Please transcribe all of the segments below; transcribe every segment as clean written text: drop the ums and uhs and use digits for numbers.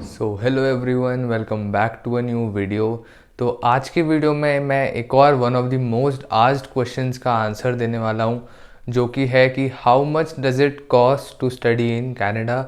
So hello everyone, welcome back to a new video. तो आज की वीडियो में मैं एक और one of the most asked questions का आंसर देने वाला हूँ, जो कि है कि how much does it cost to study in Canada.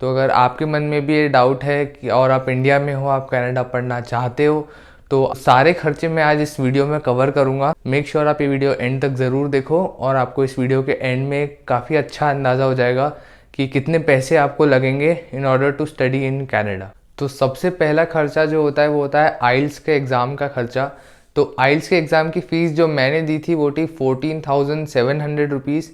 तो अगर आपके मन में भी ये डाउट है कि और आप इंडिया में हो, आप कनाडा पढ़ना चाहते हो, तो सारे खर्चे मैं आज इस वीडियो में कवर करूँगा। मेक श्योर आप ये वीडियो एंड तक ज़रूर देखो और आपको इस वीडियो के एंड में काफ़ी अच्छा अंदाज़ा हो जाएगा कि कितने पैसे आपको लगेंगे in order to study in Canada. तो सबसे पहला खर्चा जो होता है वो होता है आइल्स के एग्ज़ाम का खर्चा। तो आइल्स के एग्ज़ाम की फ़ीस जो मैंने दी थी वो थी 14,700 रुपीज़,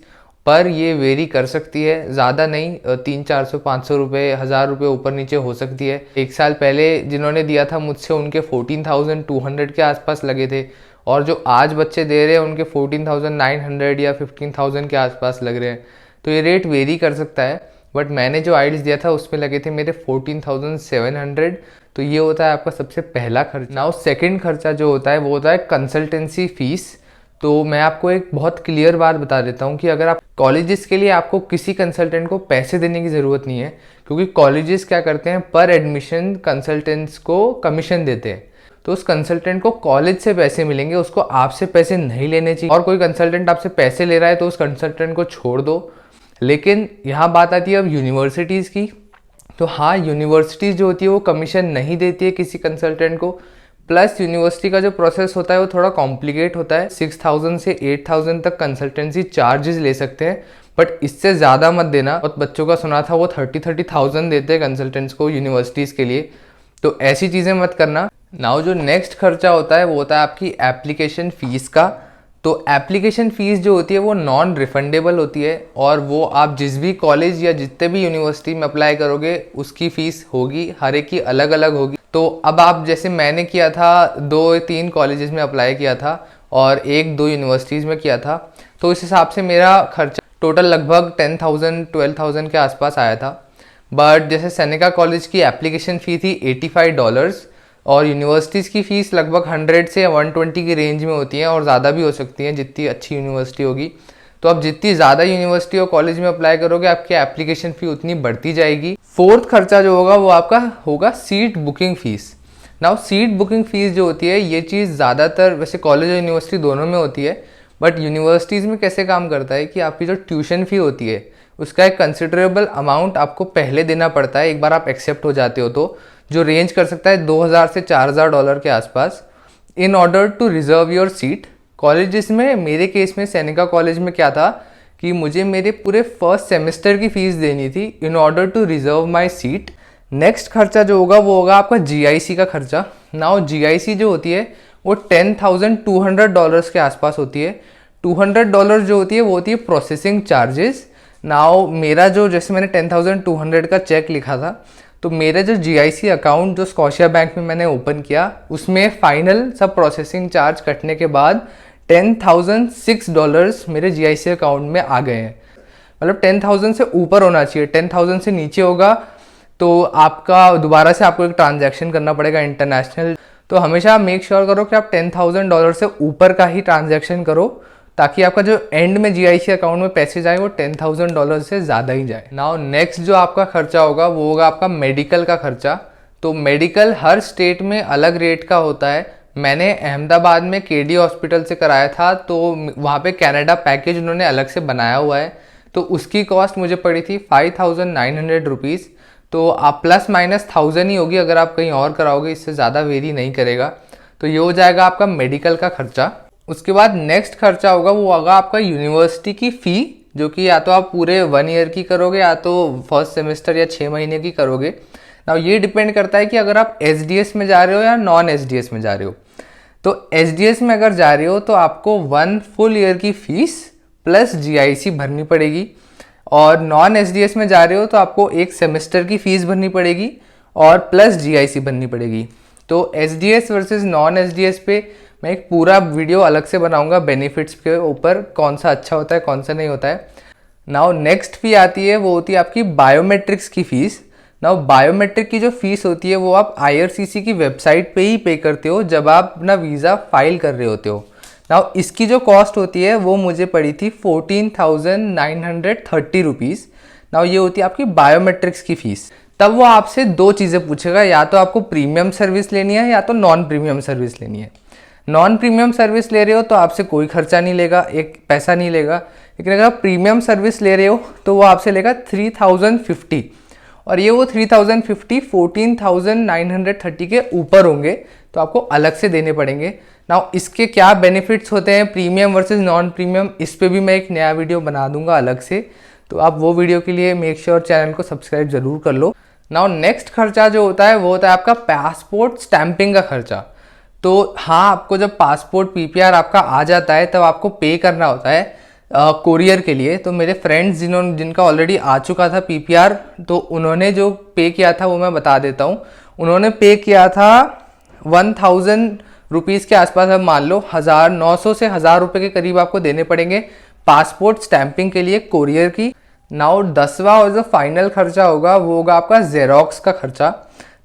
पर ये वेरी कर सकती है, ज़्यादा नहीं, 300-400-500 रुपये, 1,000 रुपये ऊपर नीचे हो सकती है। एक साल पहले जिन्होंने दिया था मुझसे उनके 14,200 के आसपास लगे थे, और जो आज बच्चे दे रहे हैं उनके 14,900 या 15,000 के आसपास लग रहे हैं। तो ये रेट वेरी कर सकता है, बट मैंने जो आइल्स दिया था उसमें लगे थे मेरे 14,700। तो ये होता है आपका सबसे पहला खर्चा। नाउ सेकंड खर्चा जो होता है वो होता है कंसल्टेंसी फीस। तो मैं आपको एक बहुत क्लियर बात बता देता हूँ कि अगर आप कॉलेजेस के लिए, आपको किसी कंसल्टेंट को पैसे देने की ज़रूरत नहीं है, क्योंकि कॉलेजेस क्या करते हैं, पर एडमिशन कंसल्टेंट्स को कमीशन देते हैं। तो उस कंसल्टेंट को कॉलेज से पैसे मिलेंगे, उसको आपसे पैसे नहीं लेने चाहिए। और कोई कंसल्टेंट आपसे पैसे ले रहा है तो उस कंसल्टेंट को छोड़ दो। लेकिन यहाँ बात आती है अब यूनिवर्सिटीज़ की। तो हाँ, यूनिवर्सिटीज़ जो होती है वो कमीशन नहीं देती है किसी कंसल्टेंट को। प्लस यूनिवर्सिटी का जो प्रोसेस होता है वो थोड़ा कॉम्प्लिकेट होता है। 6,000 से 8,000 तक कंसल्टेंसी चार्जेस ले सकते हैं, बट इससे ज़्यादा मत देना। बहुत बच्चों का सुना था वो 30,000 देते हैं कंसल्टेंट्स को यूनिवर्सिटीज़ के लिए, तो ऐसी चीज़ें मत करना। नाउ जो नेक्स्ट खर्चा होता है वो होता है आपकी एप्लीकेशन फ़ीस का। तो एप्लीकेशन फ़ीस जो होती है वो नॉन रिफंडेबल होती है, और वो आप जिस भी कॉलेज या जितने भी यूनिवर्सिटी में अप्लाई करोगे उसकी फ़ीस होगी, हर एक की अलग अलग होगी। तो अब आप, जैसे मैंने किया था, 2-3 कॉलेजेस में अप्लाई किया था और 1-2 यूनिवर्सिटीज़ में किया था, तो इस हिसाब से मेरा खर्चा टोटल लगभग 10,000-12,000 के आसपास आया था। बट जैसे सेनेका कॉलेज की एप्लीकेशन फ़ी थी $85, और यूनिवर्सिटीज़ की फ़ीस लगभग 100 से 120 की रेंज में होती है, और ज़्यादा भी हो सकती हैं जितनी अच्छी यूनिवर्सिटी होगी। तो आप जितनी ज़्यादा यूनिवर्सिटी और कॉलेज में अप्लाई करोगे, आपकी एप्लीकेशन फ़ी उतनी बढ़ती जाएगी। फोर्थ खर्चा जो होगा वो आपका होगा seat booking fees. Now seat booking fees जो होती है, ये चीज़ ज़्यादातर वैसे कॉलेज और यूनिवर्सिटी दोनों में होती है, बट यूनिवर्सिटीज़ में कैसे काम करता है कि आपकी जो ट्यूशन फ़ी होती है उसका एक कंसिडरेबल अमाउंट आपको पहले देना पड़ता है, एक बार आप एक्सेप्ट हो जाते हो तो, जो रेंज कर सकता है $2,000 से $4,000 के आसपास, in order to reserve your seat. Colleges में, मेरे केस में सेनेका कॉलेज में क्या था कि मुझे मेरे पूरे फर्स्ट सेमेस्टर की फ़ीस देनी थी in order to reserve my seat. Next खर्चा जो होगा वो होगा आपका GIC का खर्चा। नाउ GIC जो होती है वो $10,200 के आसपास होती है। $200 जो होती है वो होती है प्रोसेसिंग चार्जेस। नाउ मेरा जो, जैसे मैंने 10,200 का चेक लिखा था, तो मेरा जो GIC अकाउंट जो स्कॉशिया बैंक में मैंने ओपन किया, उसमें फाइनल सब प्रोसेसिंग चार्ज कटने के बाद $10,006 मेरे GIC अकाउंट में आ गए हैं। मतलब 10,000 से ऊपर होना चाहिए, 10,000 से नीचे होगा तो आपका दोबारा से आपको एक ट्रांजैक्शन करना पड़ेगा इंटरनेशनल। तो हमेशा मेक श्योर करो कि आप $10,000 से ऊपर का ही ट्रांजैक्शन करो, ताकि आपका जो एंड में GIC अकाउंट में पैसे जाए वो $10,000 से ज़्यादा ही जाए। नाउ नेक्स्ट जो आपका खर्चा होगा वो होगा आपका मेडिकल का खर्चा। तो मेडिकल हर स्टेट में अलग रेट का होता है। मैंने अहमदाबाद में KD हॉस्पिटल से कराया था, तो वहाँ पे कनाडा पैकेज उन्होंने अलग से बनाया हुआ है, तो उसकी कॉस्ट मुझे पड़ी थी 5,900 रुपीज़। तो आप प्लस माइनस 1,000 ही होगी अगर आप कहीं और कराओगे, इससे ज़्यादा वेरी नहीं करेगा। तो ये हो जाएगा आपका मेडिकल का खर्चा। उसके बाद नेक्स्ट खर्चा होगा वो होगा आपका यूनिवर्सिटी की फ़ी, जो कि या तो आप पूरे 1 ईयर की करोगे या तो फर्स्ट सेमेस्टर या 6 महीने की करोगे। नाउ ये डिपेंड करता है कि अगर आप SDS में जा रहे हो या नॉन SDS में जा रहे हो। तो SDS में अगर जा रहे हो तो आपको 1 फुल ईयर की फ़ीस प्लस GIC भरनी पड़ेगी, और नॉन SDS में जा रहे हो तो आपको 1 सेमेस्टर की फ़ीस भरनी पड़ेगी और प्लस GIC भरनी पड़ेगी। तो SDS वर्सेस नॉन SDS पे मैं एक पूरा वीडियो अलग से बनाऊंगा बेनिफिट्स के ऊपर, कौन सा अच्छा होता है कौन सा नहीं होता है। नाउ नेक्स्ट फी आती है वो होती है आपकी बायोमेट्रिक्स की फ़ीस। नाउ बायोमेट्रिक की जो फ़ीस होती है वो आप IRCC की वेबसाइट पे ही पे करते हो जब आप अपना वीज़ा फाइल कर रहे होते हो। नाउ इसकी जो कॉस्ट होती है वो मुझे पड़ी थी 14,930 रुपीज़। नाउ ये होती है आपकी बायोमेट्रिक्स की फ़ीस। तब वो आपसे दो चीज़ें पूछेगा, या तो आपको प्रीमियम सर्विस लेनी है या तो नॉन प्रीमियम सर्विस लेनी है। नॉन प्रीमियम सर्विस ले रहे हो तो आपसे कोई खर्चा नहीं लेगा, एक पैसा नहीं लेगा। लेकिन अगर आप प्रीमियम सर्विस ले रहे हो तो वो आपसे लेगा 3050, और ये वो 3050 14,930 के ऊपर होंगे तो आपको अलग से देने पड़ेंगे। नाउ इसके क्या बेनिफिट्स होते हैं प्रीमियम वर्सेस नॉन प्रीमियम, इस पे भी मैं एक नया वीडियो बना दूंगा अलग से, तो आप वो वीडियो के लिए मेक श्योर चैनल को सब्सक्राइब जरूर कर लो। नाउ नेक्स्ट खर्चा जो होता है वो होता है आपका पासपोर्ट स्टैंपिंग का खर्चा। तो हाँ, आपको जब पासपोर्ट पीपीआर आपका आ जाता है तब आपको पे करना होता है कोरियर के लिए। तो मेरे फ्रेंड्स जिनका ऑलरेडी आ चुका था पीपीआर, तो उन्होंने जो पे किया था वो मैं बता देता हूँ। उन्होंने पे किया था 1000 रुपीज़ के आसपास। अब मान लो 900 से 1000 रुपये के करीब आपको देने पड़ेंगे पासपोर्ट स्टैंपिंग के लिए कोरियर की। नाउ 10वां और जो फाइनल खर्चा होगा वो होगा आपका जेरोक्स का खर्चा।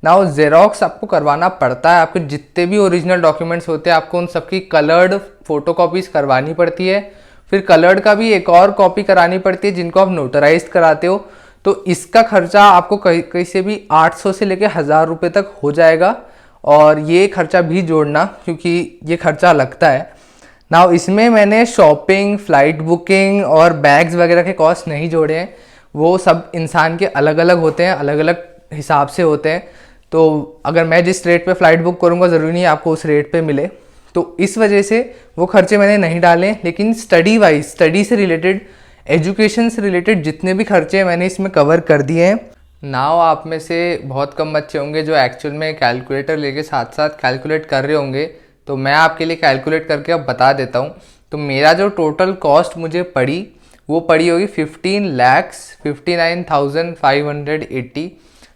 नाउ जेरोक्स आपको करवाना पड़ता है, आपके जितने भी ओरिजिनल डॉक्यूमेंट्स होते हैं आपको उन सबकी कलर्ड फोटोकॉपीज करवानी पड़ती है। फिर कलर्ड का भी एक और कॉपी करानी पड़ती है जिनको आप नोटराइज कराते हो। तो इसका खर्चा आपको कहीं से भी 800 से लेकर 1000 रुपये तक हो जाएगा, और ये खर्चा भी जोड़ना क्योंकि ये खर्चा लगता है। नाउ इसमें मैंने शॉपिंग, फ्लाइट बुकिंग और बैग्स वगैरह के कॉस्ट नहीं जोड़े हैं, वो सब इंसान के अलग अलग होते हैं, अलग अलग हिसाब से होते हैं। तो अगर मैं जिस रेट पे फ़्लाइट बुक करूँगा ज़रूरी नहीं आपको उस रेट पे मिले, तो इस वजह से वो खर्चे मैंने नहीं डाले। लेकिन स्टडी से रिलेटेड, एजुकेशन से रिलेटेड जितने भी खर्चे मैंने इसमें कवर कर दिए हैं। नाउ आप में से बहुत कम बच्चे होंगे जो एक्चुअल में कैलकुलेटर लेके साथ साथ कैलकुलेट कर रहे होंगे, तो मैं आपके लिए कैलकुलेट करके अब बता देता हूँ। तो मेरा जो टोटल कॉस्ट मुझे पड़ी वो पड़ी होगी 15,59,580,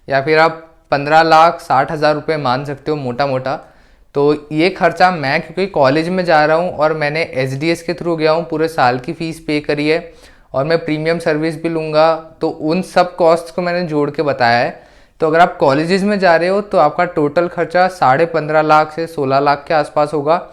या फिर आप 15,60,000 रुपये मान सकते हो मोटा मोटा। तो ये खर्चा मैं क्योंकि कॉलेज में जा रहा हूँ और मैंने एचडीएस के थ्रू गया हूँ, पूरे साल की फ़ीस पे करी है, और मैं प्रीमियम सर्विस भी लूँगा, तो उन सब कॉस्ट को मैंने जोड़ के बताया है। तो अगर आप कॉलेजेस में जा रहे हो तो आपका टोटल खर्चा 15.5 लाख से 16 लाख के आसपास होगा।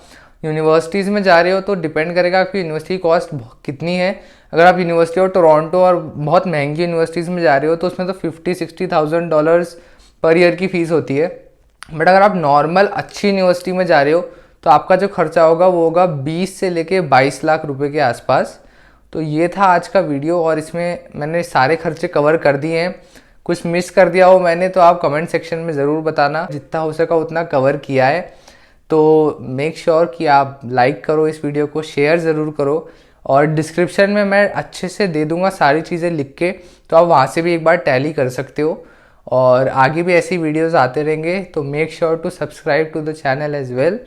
यूनिवर्सिटीज़ में जा रहे हो तो डिपेंड करेगा कि यूनिवर्सिटी कॉस्ट कितनी है। अगर आप यूनिवर्सिटी ऑफ टोरंटो और बहुत महंगी यूनिवर्सिटीज़ में जा रहे हो तो उसमें तो $50,000-60,000 पर ईयर की फ़ीस होती है। बट अगर आप नॉर्मल अच्छी यूनिवर्सिटी में जा रहे हो तो आपका जो खर्चा होगा वो होगा 20 से लेके 22 लाख रुपए के आसपास। तो ये था आज का वीडियो, और इसमें मैंने सारे खर्चे कवर कर दिए हैं। कुछ मिस कर दिया हो मैंने तो आप कमेंट सेक्शन में ज़रूर बताना, जितना हो सका उतना कवर किया है। तो मेक श्योर कि आप लाइक करो इस वीडियो को, शेयर ज़रूर करो, और डिस्क्रिप्शन में मैं अच्छे से दे दूंगा सारी चीज़ें लिख के, तो आप वहाँ से भी एक बार टैली कर सकते हो। और आगे भी ऐसी वीडियोस आते रहेंगे, तो make sure to subscribe to the channel as well.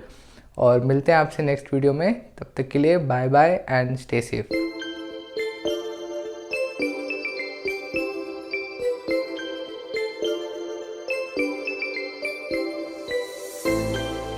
और मिलते हैं आपसे नेक्स्ट वीडियो में, तब तक के लिए bye bye and stay safe.